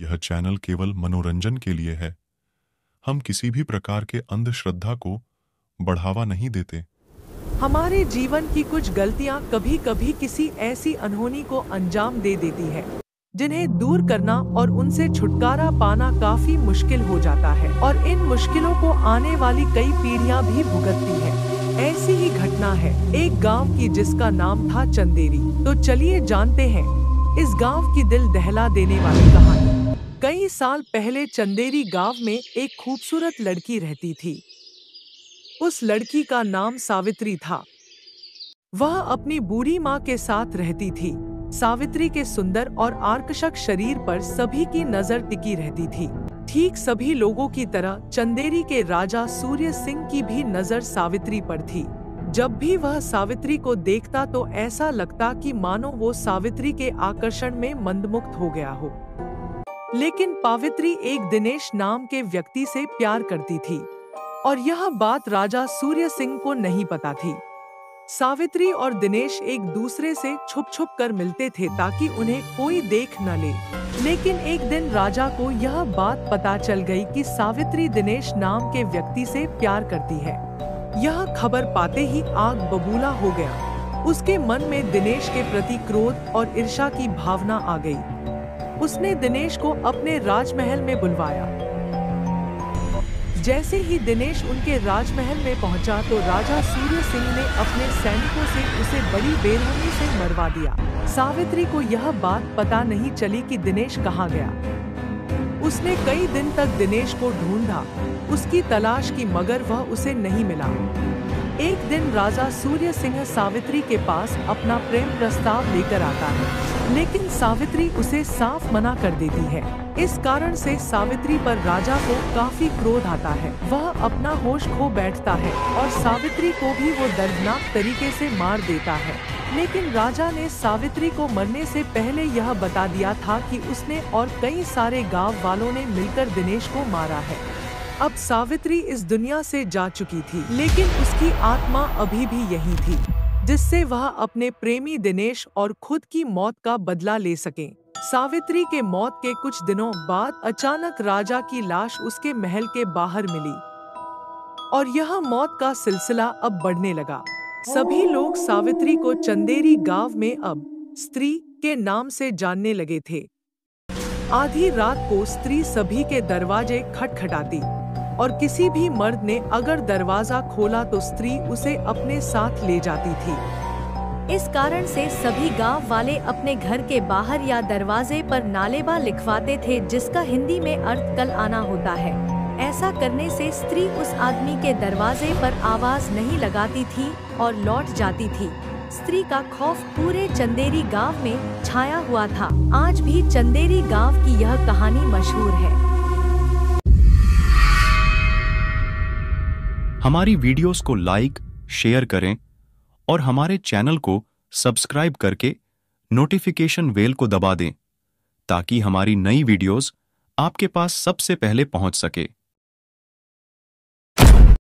यह चैनल केवल मनोरंजन के लिए है। हम किसी भी प्रकार के अंधश्रद्धा को बढ़ावा नहीं देते। हमारे जीवन की कुछ गलतियां कभी कभी किसी ऐसी अनहोनी को अंजाम दे देती है जिन्हें दूर करना और उनसे छुटकारा पाना काफी मुश्किल हो जाता है, और इन मुश्किलों को आने वाली कई पीढ़ियां भी भुगतती हैं। ऐसी ही घटना है एक गांव की जिसका नाम था चंदेरी। तो चलिए जानते हैं इस गांव की दिल दहला देने वाली कहानी। कई साल पहले चंदेरी गांव में एक खूबसूरत लड़की रहती थी। उस लड़की का नाम सावित्री था। वह अपनी बूढ़ी माँ के साथ रहती थी। सावित्री के सुंदर और आकर्षक शरीर पर सभी की नजर टिकी रहती थी। ठीक सभी लोगों की तरह चंदेरी के राजा सूर्य सिंह की भी नजर सावित्री पर थी। जब भी वह सावित्री को देखता तो ऐसा लगता कि मानो वो सावित्री के आकर्षण में मंत्रमुग्ध हो गया हो। लेकिन सावित्री एक दिनेश नाम के व्यक्ति से प्यार करती थी और यह बात राजा सूर्य सिंह को नहीं पता थी। सावित्री और दिनेश एक दूसरे से छुप छुप कर मिलते थे ताकि उन्हें कोई देख न ले। लेकिन एक दिन राजा को यह बात पता चल गई कि सावित्री दिनेश नाम के व्यक्ति से प्यार करती है। यह खबर पाते ही आग बबूला हो गया। उसके मन में दिनेश के प्रति क्रोध और ईर्ष्या की भावना आ गई। उसने दिनेश को अपने राजमहल में बुलवाया। जैसे ही दिनेश उनके राजमहल में पहुंचा तो राजा सूर्य सिंह ने अपने सैनिकों से उसे बड़ी बेरहमी से मरवा दिया। सावित्री को यह बात पता नहीं चली कि दिनेश कहाँ गया। उसने कई दिन तक दिनेश को ढूंढा, उसकी तलाश की, मगर वह उसे नहीं मिला। एक दिन राजा सूर्य सिंह सावित्री के पास अपना प्रेम प्रस्ताव लेकर आता है, लेकिन सावित्री उसे साफ मना कर देती है। इस कारण से सावित्री पर राजा को काफी क्रोध आता है। वह अपना होश खो बैठता है और सावित्री को भी वो दर्दनाक तरीके से मार देता है। लेकिन राजा ने सावित्री को मरने से पहले यह बता दिया था कि उसने और कई सारे गांव वालों ने मिलकर दिनेश को मारा है। अब सावित्री इस दुनिया से जा चुकी थी, लेकिन उसकी आत्मा अभी भी यहीं थी, जिससे वह अपने प्रेमी दिनेश और खुद की मौत का बदला ले सके। सावित्री के मौत के कुछ दिनों बाद अचानक राजा की लाश उसके महल के बाहर मिली और यह मौत का सिलसिला अब बढ़ने लगा। सभी लोग सावित्री को चंदेरी गांव में अब स्त्री के नाम से जानने लगे थे। आधी रात को स्त्री सभी के दरवाजे खटखटाती और किसी भी मर्द ने अगर दरवाजा खोला तो स्त्री उसे अपने साथ ले जाती थी। इस कारण से सभी गांव वाले अपने घर के बाहर या दरवाजे पर नालेबा लिखवाते थे, जिसका हिंदी में अर्थ कल आना होता है। ऐसा करने से स्त्री उस आदमी के दरवाजे पर आवाज नहीं लगाती थी और लौट जाती थी। स्त्री का खौफ पूरे चंदेरी गांव में छाया हुआ था। आज भी चंदेरी गांव की यह कहानी मशहूर है। हमारी वीडियोस को लाइक, शेयर करें और हमारे चैनल को सब्सक्राइब करके नोटिफिकेशन बेल को दबा दें ताकि हमारी नई वीडियोस आपके पास सबसे पहले पहुंच सके।